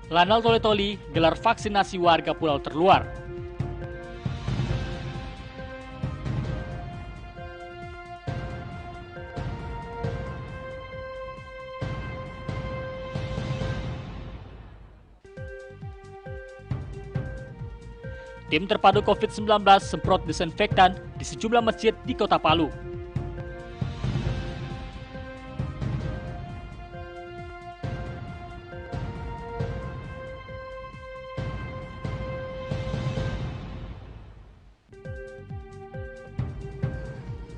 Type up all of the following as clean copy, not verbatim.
Lanal Toli-Toli gelar vaksinasi warga pulau terluar. Tim terpadu COVID-19 semprot disinfektan di sejumlah masjid di Kota Palu.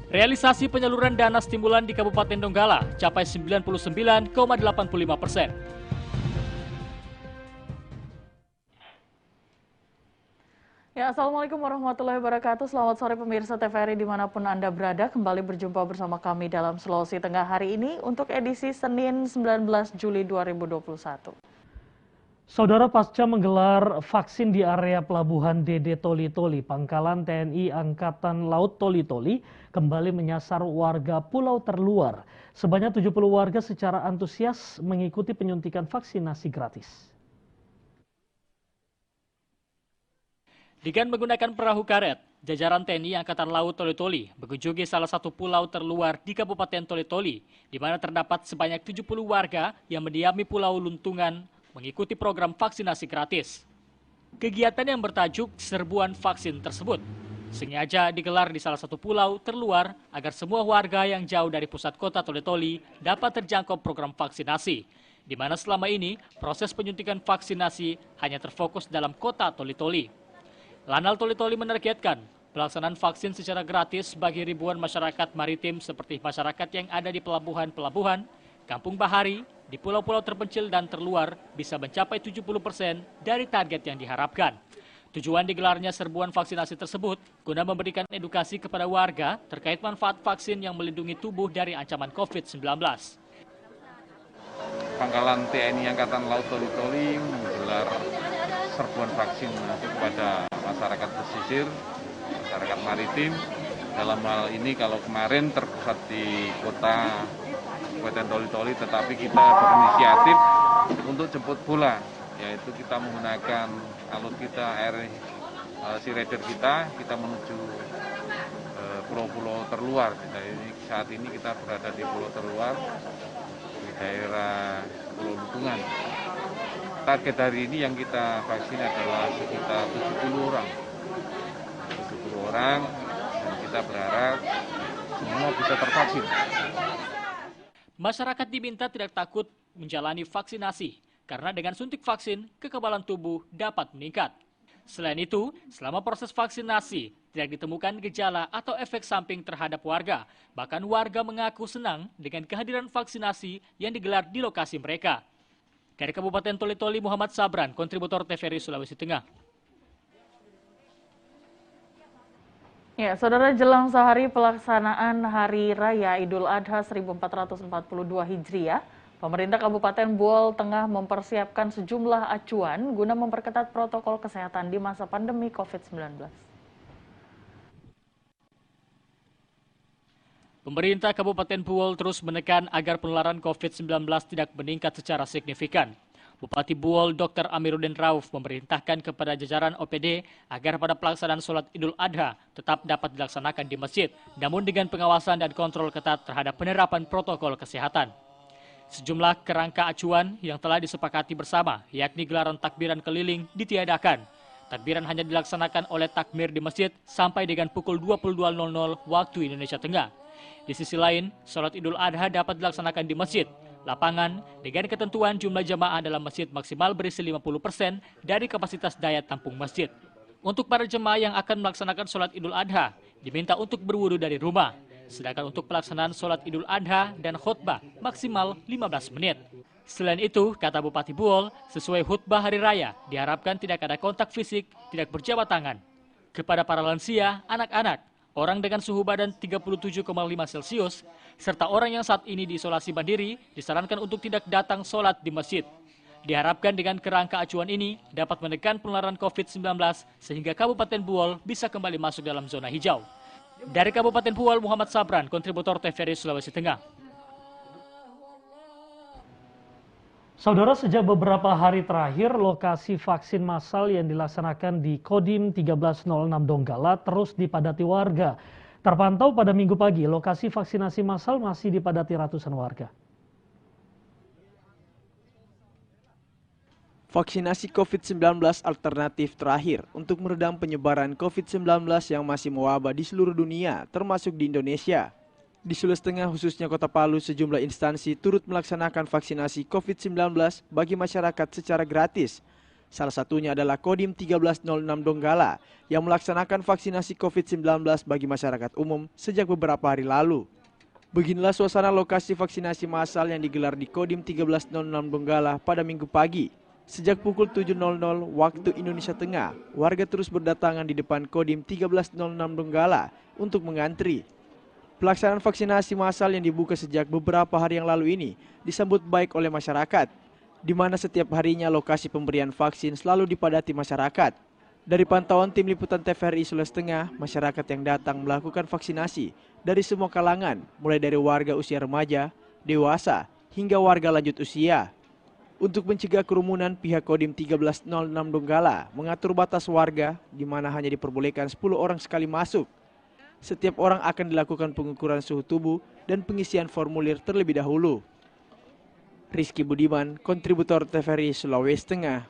Realisasi penyaluran dana stimulan di Kabupaten Donggala capai 99,85%. Ya, Assalamualaikum warahmatullahi wabarakatuh. Selamat sore pemirsa TVRI dimanapun Anda berada. Kembali berjumpa bersama kami dalam Sulawesi Tengah hari ini untuk edisi Senin 19 Juli 2021. Saudara, pasca menggelar vaksin di area pelabuhan DD Toli-Toli, Pangkalan TNI Angkatan Laut Toli-Toli kembali menyasar warga pulau terluar. Sebanyak 70 warga secara antusias mengikuti penyuntikan vaksinasi gratis. Dengan menggunakan perahu karet, jajaran TNI Angkatan Laut Toli-Toli mengunjungi salah satu pulau terluar di Kabupaten Toli-Toli, di mana terdapat sebanyak 70 warga yang mendiami Pulau Luntungan mengikuti program vaksinasi gratis. Kegiatan yang bertajuk Serbuan Vaksin tersebut sengaja digelar di salah satu pulau terluar agar semua warga yang jauh dari pusat kota Toli-Toli dapat terjangkau program vaksinasi, di mana selama ini proses penyuntikan vaksinasi hanya terfokus dalam kota Toli-Toli. Lanal Toli-Toli menargetkan pelaksanaan vaksin secara gratis bagi ribuan masyarakat maritim seperti masyarakat yang ada di pelabuhan-pelabuhan, kampung bahari, di pulau-pulau terpencil dan terluar bisa mencapai 70% dari target yang diharapkan. Tujuan digelarnya serbuan vaksinasi tersebut guna memberikan edukasi kepada warga terkait manfaat vaksin yang melindungi tubuh dari ancaman COVID-19. Pangkalan TNI Angkatan Laut Toli-Toli menggelar serbuan vaksin kepada masyarakat pesisir, masyarakat maritim. Dalam hal ini kalau kemarin terpusat di kota Kabupaten Toli-Toli, tetapi kita berinisiatif untuk jemput bola, yaitu kita menggunakan alut kita, Sea Rider kita menuju pulau-pulau terluar. Jadi saat ini kita berada di pulau terluar, di daerah Pulau Luntungan. Target hari ini yang kita vaksin adalah sekitar 70 orang. 70 orang, dan kita berharap semua bisa tervaksin. Masyarakat diminta tidak takut menjalani vaksinasi, karena dengan suntik vaksin, kekebalan tubuh dapat meningkat. Selain itu, selama proses vaksinasi, tidak ditemukan gejala atau efek samping terhadap warga. Bahkan warga mengaku senang dengan kehadiran vaksinasi yang digelar di lokasi mereka. Dari Kabupaten Toli-Toli, Muhammad Sabran, kontributor TVRI Sulawesi Tengah. Ya, saudara, jelang sehari pelaksanaan Hari Raya Idul Adha 1442 Hijriah, pemerintah Kabupaten Buol Tengah mempersiapkan sejumlah acuan guna memperketat protokol kesehatan di masa pandemi COVID-19. Pemerintah Kabupaten Buol terus menekan agar penularan COVID-19 tidak meningkat secara signifikan. Bupati Buol Dr. Amiruddin Rauf memerintahkan kepada jajaran OPD agar pada pelaksanaan sholat Idul Adha tetap dapat dilaksanakan di masjid, namun dengan pengawasan dan kontrol ketat terhadap penerapan protokol kesehatan. Sejumlah kerangka acuan yang telah disepakati bersama, yakni gelaran takbiran keliling ditiadakan. Takbiran hanya dilaksanakan oleh takmir di masjid sampai dengan pukul 22.00 waktu Indonesia Tengah. Di sisi lain, sholat Idul Adha dapat dilaksanakan di masjid, lapangan, dengan ketentuan jumlah jamaah dalam masjid maksimal berisi 50% dari kapasitas daya tampung masjid. Untuk para jemaah yang akan melaksanakan sholat Idul Adha, diminta untuk berwudu dari rumah. Sedangkan untuk pelaksanaan sholat Idul Adha dan khutbah maksimal 15 menit. Selain itu, kata Bupati Buol, sesuai khutbah Hari Raya, diharapkan tidak ada kontak fisik, tidak berjabat tangan. Kepada para lansia, anak-anak, orang dengan suhu badan 37,5 Celcius, serta orang yang saat ini diisolasi mandiri, disarankan untuk tidak datang sholat di masjid. Diharapkan dengan kerangka acuan ini dapat menekan penularan COVID-19 sehingga Kabupaten Buol bisa kembali masuk dalam zona hijau. Dari Kabupaten Buol, Muhammad Sabran, kontributor TVRI Sulawesi Tengah. Saudara, sejak beberapa hari terakhir, lokasi vaksin massal yang dilaksanakan di Kodim 1306 Donggala terus dipadati warga. Terpantau pada Minggu pagi, lokasi vaksinasi massal masih dipadati ratusan warga. Vaksinasi COVID-19 alternatif terakhir untuk meredam penyebaran COVID-19 yang masih mewabah di seluruh dunia, termasuk di Indonesia. Di Sulawesi Tengah, khususnya Kota Palu, sejumlah instansi turut melaksanakan vaksinasi COVID-19 bagi masyarakat secara gratis. Salah satunya adalah Kodim 1306 Donggala yang melaksanakan vaksinasi COVID-19 bagi masyarakat umum sejak beberapa hari lalu. Beginilah suasana lokasi vaksinasi massal yang digelar di Kodim 1306 Donggala pada Minggu pagi. Sejak pukul 7.00 waktu Indonesia Tengah, warga terus berdatangan di depan Kodim 1306 Donggala untuk mengantri. Pelaksanaan vaksinasi massal yang dibuka sejak beberapa hari yang lalu ini disambut baik oleh masyarakat, di mana setiap harinya lokasi pemberian vaksin selalu dipadati masyarakat. Dari pantauan tim liputan TVRI Sulawesi Tengah, masyarakat yang datang melakukan vaksinasi dari semua kalangan, mulai dari warga usia remaja, dewasa, hingga warga lanjut usia. Untuk mencegah kerumunan, pihak Kodim 1306 Donggala mengatur batas warga, di mana hanya diperbolehkan 10 orang sekali masuk. Setiap orang akan dilakukan pengukuran suhu tubuh dan pengisian formulir terlebih dahulu. Rizky Budiman, kontributor TVRI Sulawesi Tengah.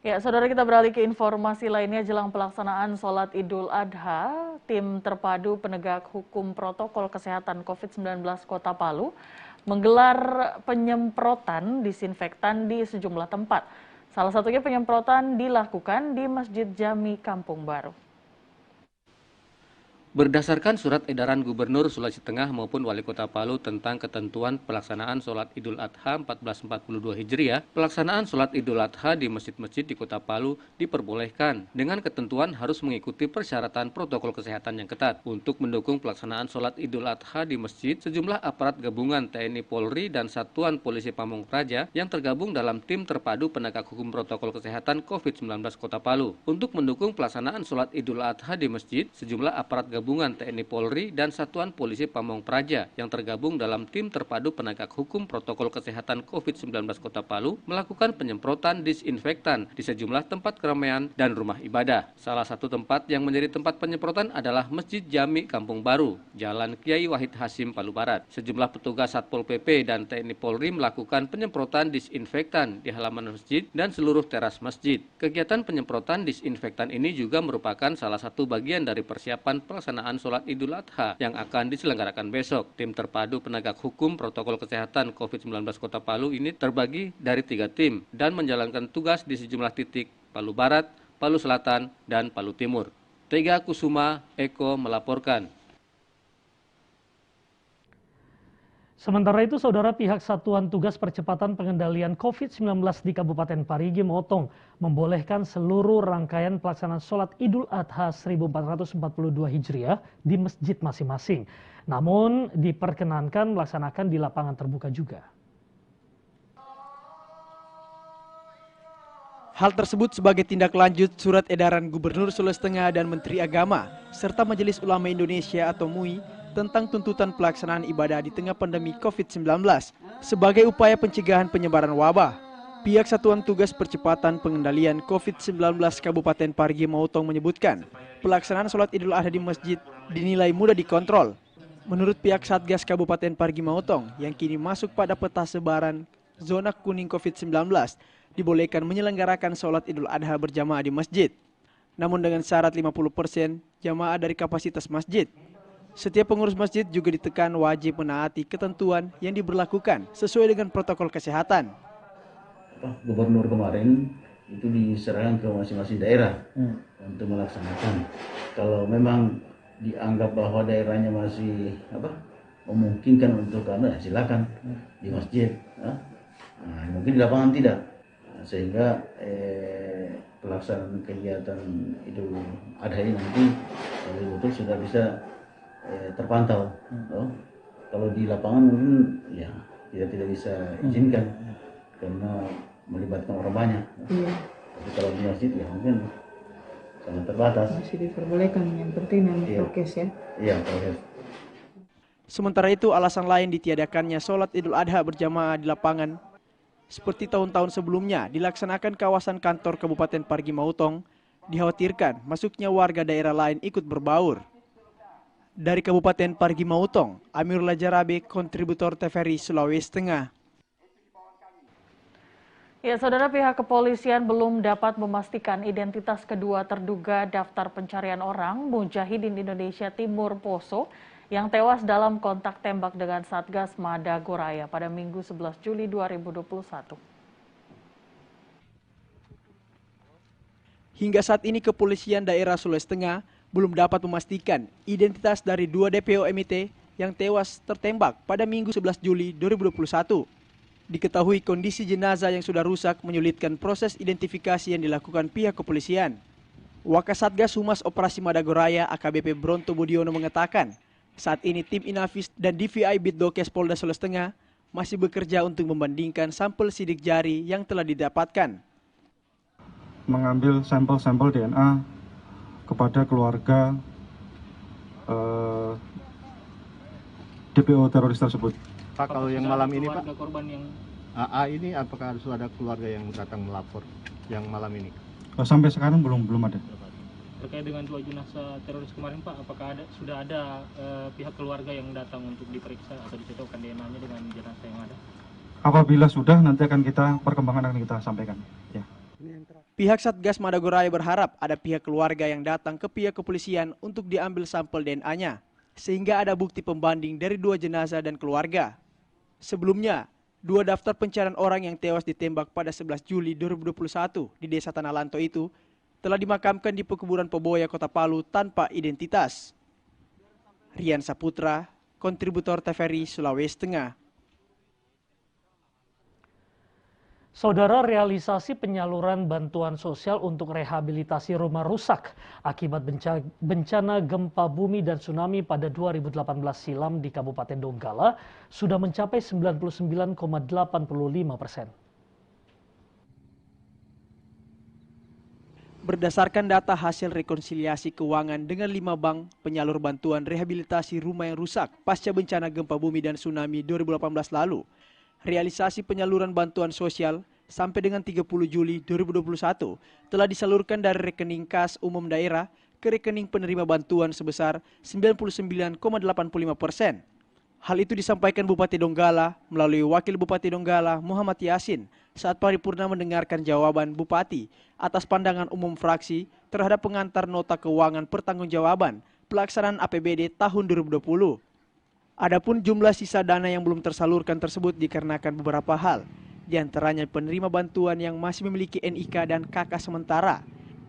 Ya, saudara, kita beralih ke informasi lainnya. Jelang pelaksanaan sholat Idul Adha, tim terpadu penegak hukum protokol kesehatan COVID-19 Kota Palu menggelar penyemprotan disinfektan di sejumlah tempat. Salah satunya penyemprotan dilakukan di Masjid Jami Kampung Baru. Berdasarkan surat edaran Gubernur Sulawesi Tengah maupun Wali Kota Palu tentang ketentuan pelaksanaan sholat Idul Adha 1442 Hijriah, pelaksanaan sholat Idul Adha di masjid-masjid di Kota Palu diperbolehkan dengan ketentuan harus mengikuti persyaratan protokol kesehatan yang ketat. Untuk mendukung pelaksanaan sholat Idul Adha di masjid, sejumlah aparat gabungan TNI Polri dan Satuan Polisi Pamong Praja yang tergabung dalam tim terpadu penegak hukum protokol kesehatan COVID-19 Kota Palu. Untuk mendukung pelaksanaan sholat Idul Adha di masjid, sejumlah aparat gabungan TNI Polri dan Satuan Polisi Pamong Praja yang tergabung dalam tim terpadu penegak hukum protokol kesehatan COVID-19 Kota Palu melakukan penyemprotan disinfektan di sejumlah tempat keramaian dan rumah ibadah. Salah satu tempat yang menjadi tempat penyemprotan adalah Masjid Jami Kampung Baru, Jalan Kiai Wahid Hasim, Palu Barat. Sejumlah petugas Satpol PP dan TNI Polri melakukan penyemprotan disinfektan di halaman masjid dan seluruh teras masjid. Kegiatan penyemprotan disinfektan ini juga merupakan salah satu bagian dari persiapan pelaksanaan sholat Idul Adha yang akan diselenggarakan besok. Tim terpadu penegak hukum protokol kesehatan COVID-19 Kota Palu ini terbagi dari 3 tim dan menjalankan tugas di sejumlah titik Palu Barat, Palu Selatan, dan Palu Timur. Tega Kusuma Eko melaporkan. Sementara itu, saudara, pihak Satuan Tugas Percepatan Pengendalian COVID-19 di Kabupaten Parigi Motong membolehkan seluruh rangkaian pelaksanaan sholat Idul Adha 1442 Hijriah di masjid masing-masing. Namun diperkenankan melaksanakan di lapangan terbuka juga. Hal tersebut sebagai tindak lanjut surat edaran Gubernur Sulawesi Tengah dan Menteri Agama, serta Majelis Ulama Indonesia atau MUI tentang tuntutan pelaksanaan ibadah di tengah pandemi COVID-19 sebagai upaya pencegahan penyebaran wabah. Pihak Satuan Tugas Percepatan Pengendalian COVID-19 Kabupaten Parigi Motong menyebutkan, pelaksanaan sholat Idul Adha di masjid dinilai mudah dikontrol. Menurut pihak Satgas Kabupaten Parigi Motong yang kini masuk pada peta sebaran zona kuning COVID-19, dibolehkan menyelenggarakan sholat Idul Adha berjamaah di masjid. Namun dengan syarat 50% jamaah dari kapasitas masjid. Setiap pengurus masjid juga ditekan wajib menaati ketentuan yang diberlakukan sesuai dengan protokol kesehatan. Gubernur kemarin itu diserahkan ke masing-masing daerah untuk melaksanakan. Kalau memang dianggap bahwa daerahnya masih memungkinkan untuk silakan di masjid. Mungkin di lapangan tidak. Sehingga pelaksanaan kegiatan Idul Adha ini nanti betul sudah bisa terpantau. Kalau di lapangan mungkin ya tidak bisa izinkan karena melibatkan orang banyak. Tapi kalau di masjid ya mungkin sangat terbatas. Masih diperbolehkan, yang penting prokes ya. Iya, prokes. Sementara itu, alasan lain ditiadakannya sholat Idul Adha berjamaah di lapangan seperti tahun-tahun sebelumnya dilaksanakan kawasan kantor Kabupaten Parigi Mutong, dikhawatirkan masuknya warga daerah lain ikut berbaur. Dari Kabupaten Parigi Mutong, Amirullah Jarabe, kontributor TVRI Sulawesi Tengah. Ya, saudara, pihak kepolisian belum dapat memastikan identitas kedua terduga daftar pencarian orang Mujahidin Indonesia Timur Poso yang tewas dalam kontak tembak dengan Satgas Madagoraya pada Minggu 11 Juli 2021. Hingga saat ini kepolisian daerah Sulawesi Tengah belum dapat memastikan identitas dari 2 DPO MIT yang tewas tertembak pada Minggu 11 Juli 2021. Diketahui kondisi jenazah yang sudah rusak menyulitkan proses identifikasi yang dilakukan pihak kepolisian. Wakasatgas Humas Operasi Madagoraya AKBP Bronto Budiono mengatakan, saat ini tim Inafis dan DVI Bitdokes Polda Sulawesi Tengah masih bekerja untuk membandingkan sampel sidik jari yang telah didapatkan. Mengambil sampel-sampel DNA kepada keluarga DPO teroris tersebut. Pak, kalau yang malam ini Pak, korban yang AA ini apakah sudah ada keluarga yang datang melapor yang malam ini? Sampai sekarang belum ada. terkait dengan 2 jenazah teroris kemarin Pak, apakah sudah ada pihak keluarga yang datang untuk diperiksa atau dicocokkan DNA-nya dengan jenazah yang ada? Apabila sudah, nanti perkembangan akan kita sampaikan. Ya. Pihak Satgas Madagoraya berharap ada pihak keluarga yang datang ke pihak kepolisian untuk diambil sampel DNA, sehingga ada bukti pembanding dari 2 jenazah dan keluarga. Sebelumnya, 2 daftar pencarian orang yang tewas ditembak pada 11 Juli 2021 di Desa Tanah Lanto itu telah dimakamkan di Pekuburan Poboya, Kota Palu tanpa identitas. Rian Saputra, kontributor TVRI Sulawesi Tengah. Saudara, realisasi penyaluran bantuan sosial untuk rehabilitasi rumah rusak akibat bencana gempa bumi dan tsunami pada 2018 silam di Kabupaten Donggala sudah mencapai 99,85%. Berdasarkan data hasil rekonsiliasi keuangan dengan 5 bank penyalur bantuan rehabilitasi rumah yang rusak pasca bencana gempa bumi dan tsunami 2018 lalu, realisasi penyaluran bantuan sosial sampai dengan 30 Juli 2021 telah disalurkan dari rekening kas umum daerah ke rekening penerima bantuan sebesar 99,85%. Hal itu disampaikan Bupati Donggala melalui Wakil Bupati Donggala Muhammad Yasin saat paripurna mendengarkan jawaban Bupati atas pandangan umum fraksi terhadap pengantar nota keuangan pertanggungjawaban pelaksanaan APBD tahun 2020. Adapun jumlah sisa dana yang belum tersalurkan tersebut dikarenakan beberapa hal, diantaranya penerima bantuan yang masih memiliki NIK dan KK sementara,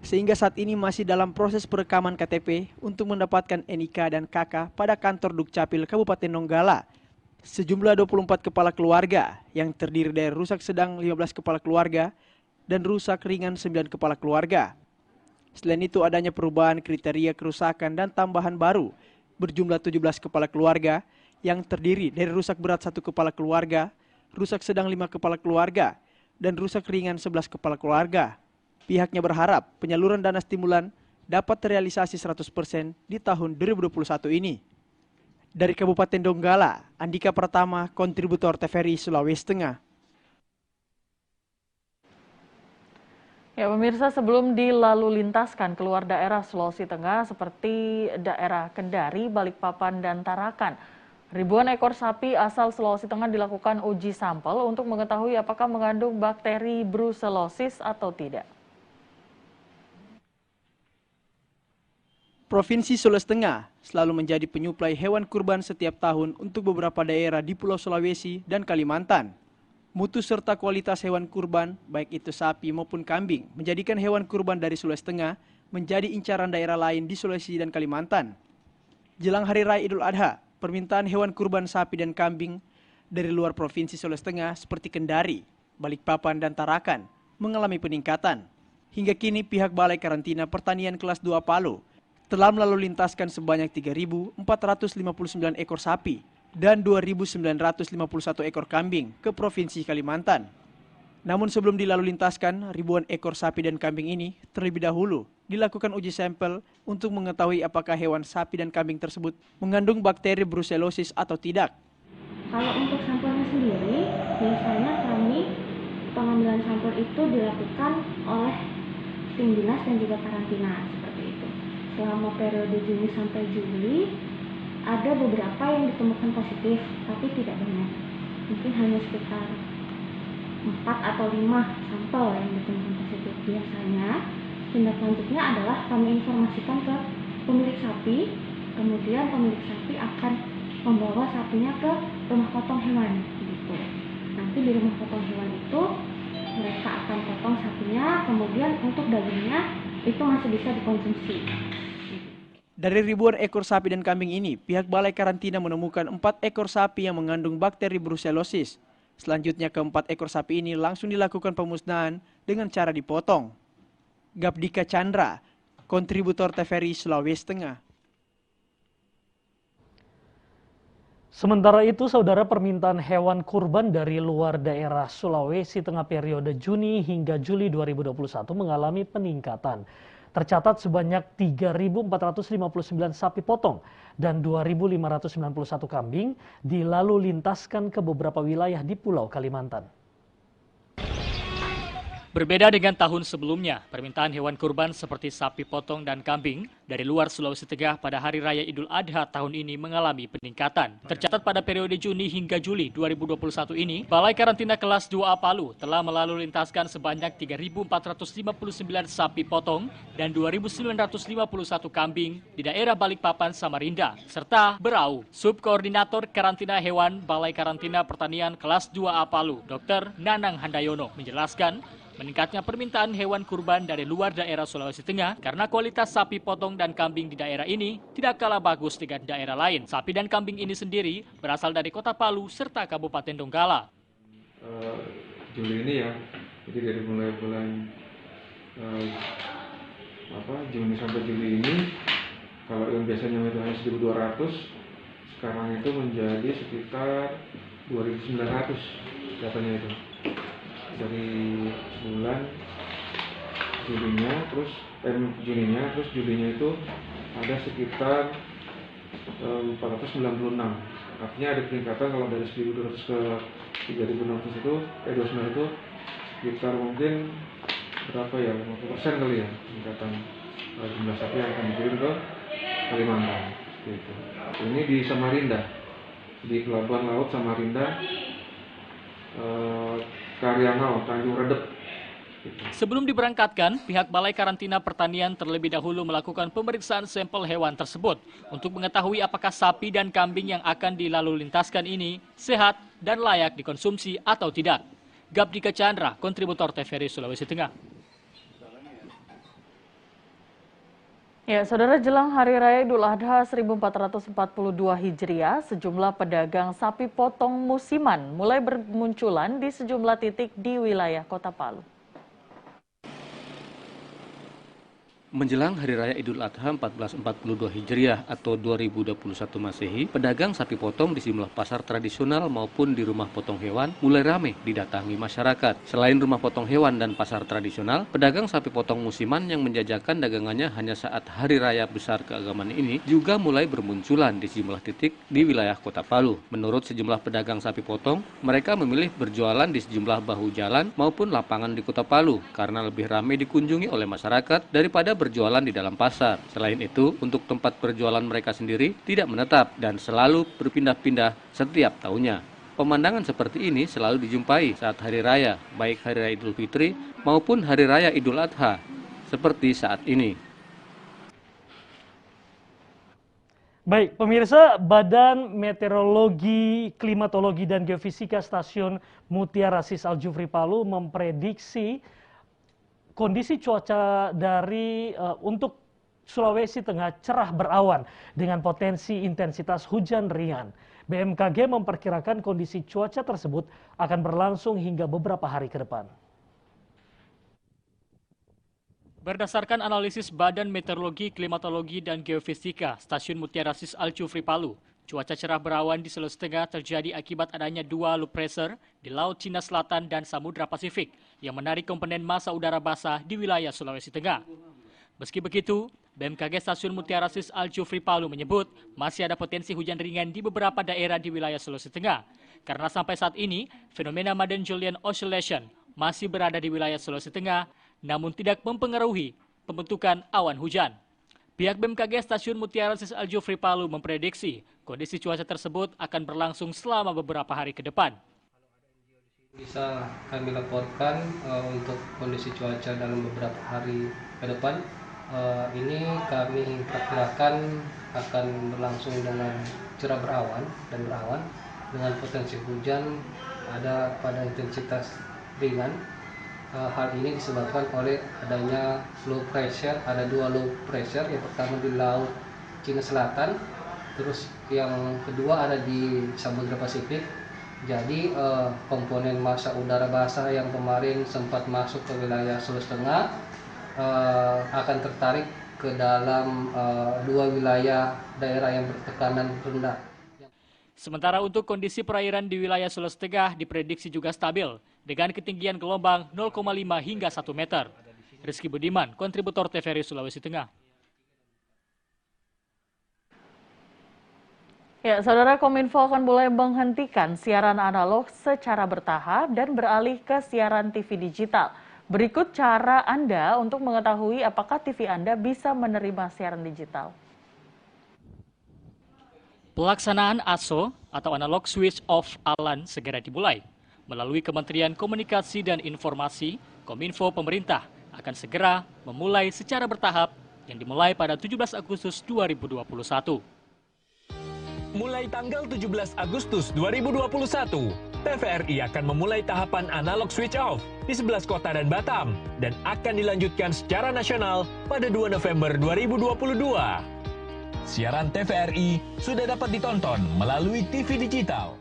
sehingga saat ini masih dalam proses perekaman KTP untuk mendapatkan NIK dan KK pada kantor Dukcapil Kabupaten Donggala. Sejumlah 24 kepala keluarga yang terdiri dari rusak sedang 15 kepala keluarga dan rusak ringan 9 kepala keluarga. Selain itu adanya perubahan kriteria kerusakan dan tambahan baru berjumlah 17 kepala keluarga yang terdiri dari rusak berat 1 kepala keluarga, rusak sedang 5 kepala keluarga, dan rusak ringan 11 kepala keluarga. Pihaknya berharap penyaluran dana stimulan dapat terrealisasi 100% di tahun 2021 ini. Dari Kabupaten Donggala, Andika Pratama, kontributor TVRI Sulawesi Tengah. Ya, pemirsa, sebelum dilalu lintaskan keluar daerah Sulawesi Tengah seperti daerah Kendari, Balikpapan, dan Tarakan, ribuan ekor sapi asal Sulawesi Tengah dilakukan uji sampel untuk mengetahui apakah mengandung bakteri brucellosis atau tidak. Provinsi Sulawesi Tengah selalu menjadi penyuplai hewan kurban setiap tahun untuk beberapa daerah di Pulau Sulawesi dan Kalimantan. Mutu serta kualitas hewan kurban, baik itu sapi maupun kambing, menjadikan hewan kurban dari Sulawesi Tengah menjadi incaran daerah lain di Sulawesi dan Kalimantan. Jelang Hari Raya Idul Adha, permintaan hewan kurban sapi dan kambing dari luar Provinsi Sulawesi Tengah seperti Kendari, Balikpapan, dan Tarakan mengalami peningkatan. Hingga kini pihak Balai Karantina Pertanian Kelas 2 Palu telah melalu lintaskan sebanyak 3.459 ekor sapi dan 2.951 ekor kambing ke Provinsi Kalimantan. Namun sebelum dilalu lintaskan, ribuan ekor sapi dan kambing ini terlebih dahulu dilakukan uji sampel untuk mengetahui apakah hewan sapi dan kambing tersebut mengandung bakteri brucellosis atau tidak. Kalau untuk sampelnya sendiri, biasanya pengambilan sampel itu dilakukan oleh tim dinas dan juga karantina seperti itu. Selama periode Juni sampai Juli, ada beberapa yang ditemukan positif, tapi tidak banyak. Mungkin hanya sekitar 4 atau 5 sampel yang ditemukan positif. Biasanya tindak lanjutnya adalah kami informasikan ke pemilik sapi, kemudian pemilik sapi akan membawa sapinya ke rumah potong hewan. Gitu. Nanti di rumah potong hewan itu mereka akan potong sapinya, kemudian untuk dagingnya itu masih bisa dikonsumsi. Dari ribuan ekor sapi dan kambing ini, pihak Balai Karantina menemukan 4 ekor sapi yang mengandung bakteri brucellosis. Selanjutnya keempat ekor sapi ini langsung dilakukan pemusnahan dengan cara dipotong. Gabdika Chandra, kontributor TVRI Sulawesi Tengah. Sementara itu, saudara, permintaan hewan kurban dari luar daerah Sulawesi Tengah periode Juni hingga Juli 2021 mengalami peningkatan. Tercatat sebanyak 3.459 sapi potong dan 2.591 kambing dilalu lintaskan ke beberapa wilayah di Pulau Kalimantan. Berbeda dengan tahun sebelumnya, permintaan hewan kurban seperti sapi potong dan kambing dari luar Sulawesi Tengah pada Hari Raya Idul Adha tahun ini mengalami peningkatan. Tercatat pada periode Juni hingga Juli 2021 ini, Balai Karantina Kelas 2A Palu telah melalu lintaskan sebanyak 3.459 sapi potong dan 2.951 kambing di daerah Balikpapan, Samarinda, serta Berau. Subkoordinator Karantina Hewan Balai Karantina Pertanian Kelas 2A Palu, Dr. Nanang Handayono, menjelaskan meningkatnya permintaan hewan kurban dari luar daerah Sulawesi Tengah karena kualitas sapi potong dan kambing di daerah ini tidak kalah bagus dengan daerah lain. Sapi dan kambing ini sendiri berasal dari Kota Palu serta Kabupaten Donggala. Juli ini ya, jadi dari mulai bulan Juni sampai Juli ini, kalau yang biasanya itu hanya 1.200, sekarang itu menjadi sekitar 2.900 katanya itu. Dari bulan Juninya, terus Julinya itu ada sekitar 496. Artinya ada peningkatan kalau dari 1.200 ke 3.600 itu, 29 itu sekitar mungkin berapa ya, 50% kali ya peningkatan jumlah sapi yang akan dikirim ke Kalimantan. Gitu. Ini di Samarinda, di Pelabuhan Laut Samarinda, Karyangau, Tanjung Redep. Sebelum diberangkatkan, pihak Balai Karantina Pertanian terlebih dahulu melakukan pemeriksaan sampel hewan tersebut untuk mengetahui apakah sapi dan kambing yang akan dilalu lintaskan ini sehat dan layak dikonsumsi atau tidak. Gabdika Chandra, kontributor TVRI Sulawesi Tengah. Ya, saudara, jelang Hari Raya Idul Adha 1442 Hijriah, sejumlah pedagang sapi potong musiman mulai bermunculan di sejumlah titik di wilayah Kota Palu. Menjelang Hari Raya Idul Adha 1442 Hijriah atau 2021 Masehi, pedagang sapi potong di sejumlah pasar tradisional maupun di rumah potong hewan mulai ramai didatangi masyarakat. Selain rumah potong hewan dan pasar tradisional, pedagang sapi potong musiman yang menjajakan dagangannya hanya saat Hari Raya besar keagamaan ini juga mulai bermunculan di sejumlah titik di wilayah Kota Palu. Menurut sejumlah pedagang sapi potong, mereka memilih berjualan di sejumlah bahu jalan maupun lapangan di Kota Palu karena lebih ramai dikunjungi oleh masyarakat daripada berjualan di dalam pasar. Selain itu, untuk tempat berjualan mereka sendiri tidak menetap dan selalu berpindah-pindah setiap tahunnya. Pemandangan seperti ini selalu dijumpai saat hari raya, baik hari raya Idul Fitri maupun hari raya Idul Adha, seperti saat ini. Baik, pemirsa, Badan Meteorologi, Klimatologi, dan Geofisika Stasiun Mutiara Sis Al-Jufri Palu memprediksi kondisi cuaca untuk Sulawesi Tengah cerah berawan dengan potensi intensitas hujan ringan. BMKG memperkirakan kondisi cuaca tersebut akan berlangsung hingga beberapa hari ke depan. Berdasarkan analisis Badan Meteorologi, Klimatologi, dan Geofisika Stasiun Mutiara Sis Al-Jufri Palu, Cuaca cerah berawan di Sulawesi Tengah terjadi akibat adanya dua low pressure di Laut Cina Selatan dan Samudra Pasifik yang menarik komponen massa udara basah di wilayah Sulawesi Tengah. Meski begitu, BMKG Stasiun Mutiara Sis Al-Jufri Palu menyebut masih ada potensi hujan ringan di beberapa daerah di wilayah Sulawesi Tengah. Karena sampai saat ini, fenomena Madden-Julian Oscillation masih berada di wilayah Sulawesi Tengah, namun tidak mempengaruhi pembentukan awan hujan. Pihak BMKG Stasiun Mutiara Sis Al-Jufri Palu memprediksi kondisi cuaca tersebut akan berlangsung selama beberapa hari ke depan. Bisa kami laporkan untuk kondisi cuaca dalam beberapa hari ke depan. Ini kami perkirakan akan berlangsung dengan cerah berawan dan berawan dengan potensi hujan ada pada intensitas ringan. Hal ini disebabkan oleh adanya low pressure, ada dua low pressure, yang pertama di Laut Cina Selatan, terus yang kedua ada di Samudra Pasifik. Jadi komponen massa udara basah yang kemarin sempat masuk ke wilayah Sulawesi Tengah akan tertarik ke dalam dua wilayah daerah yang bertekanan rendah. Sementara untuk kondisi perairan di wilayah Sulawesi Tengah diprediksi juga stabil dengan ketinggian gelombang 0,5 hingga 1 meter. Rizky Budiman, kontributor TVRI Sulawesi Tengah. Ya, Saudara, Kominfo akan mulai menghentikan siaran analog secara bertahap dan beralih ke siaran TV digital. Berikut cara Anda untuk mengetahui apakah TV Anda bisa menerima siaran digital. Pelaksanaan ASO atau Analog Switch Off ALAN segera dimulai. Melalui Kementerian Komunikasi dan Informasi, Kominfo pemerintah akan segera memulai secara bertahap yang dimulai pada 17 Agustus 2021. Mulai tanggal 17 Agustus 2021, TVRI akan memulai tahapan analog switch off di 11 kota dan Batam dan akan dilanjutkan secara nasional pada 2 November 2022. Siaran TVRI sudah dapat ditonton melalui TV digital.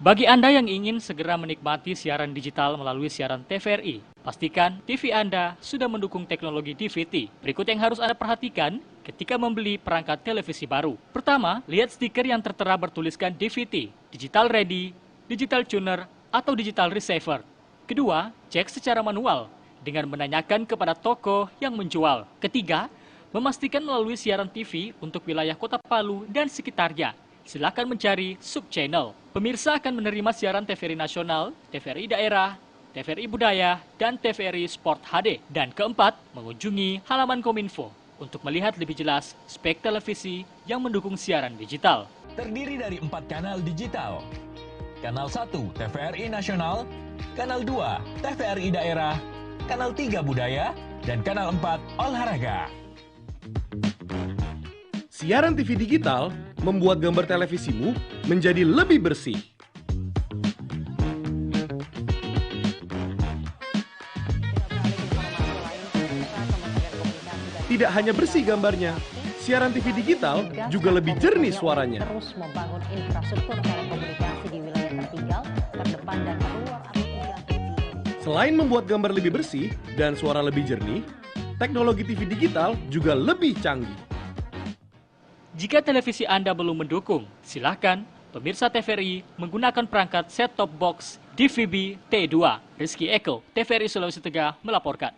Bagi Anda yang ingin segera menikmati siaran digital melalui siaran TVRI, pastikan TV Anda sudah mendukung teknologi DVT. Berikut yang harus Anda perhatikan ketika membeli perangkat televisi baru. Pertama, lihat stiker yang tertera bertuliskan DVT, Digital Ready, Digital Tuner, atau Digital Receiver. Kedua, cek secara manual dengan menanyakan kepada toko yang menjual. Ketiga, memastikan melalui siaran TV untuk wilayah Kota Palu dan sekitarnya. Silakan mencari sub-channel. Pemirsa akan menerima siaran TVRI Nasional, TVRI Daerah, TVRI Budaya, dan TVRI Sport HD. Dan keempat, mengunjungi halaman Kominfo untuk melihat lebih jelas spek televisi yang mendukung siaran digital. Terdiri dari 4 kanal digital. Kanal 1 TVRI Nasional, Kanal 2 TVRI Daerah, Kanal 3 Budaya, dan Kanal 4 Olahraga. Siaran TV digital membuat gambar televisimu menjadi lebih bersih. Tidak hanya bersih gambarnya, siaran TV digital juga lebih jernih suaranya. Terus membangun infrastruktur telekomunikasi di wilayah tertinggal, terdepan dan terluar. Selain membuat gambar lebih bersih dan suara lebih jernih, teknologi TV digital juga lebih canggih. Jika televisi Anda belum mendukung, silakan pemirsa TVRI menggunakan perangkat set-top box DVB T2. Rizky Eko, TVRI Sulawesi Tengah melaporkan.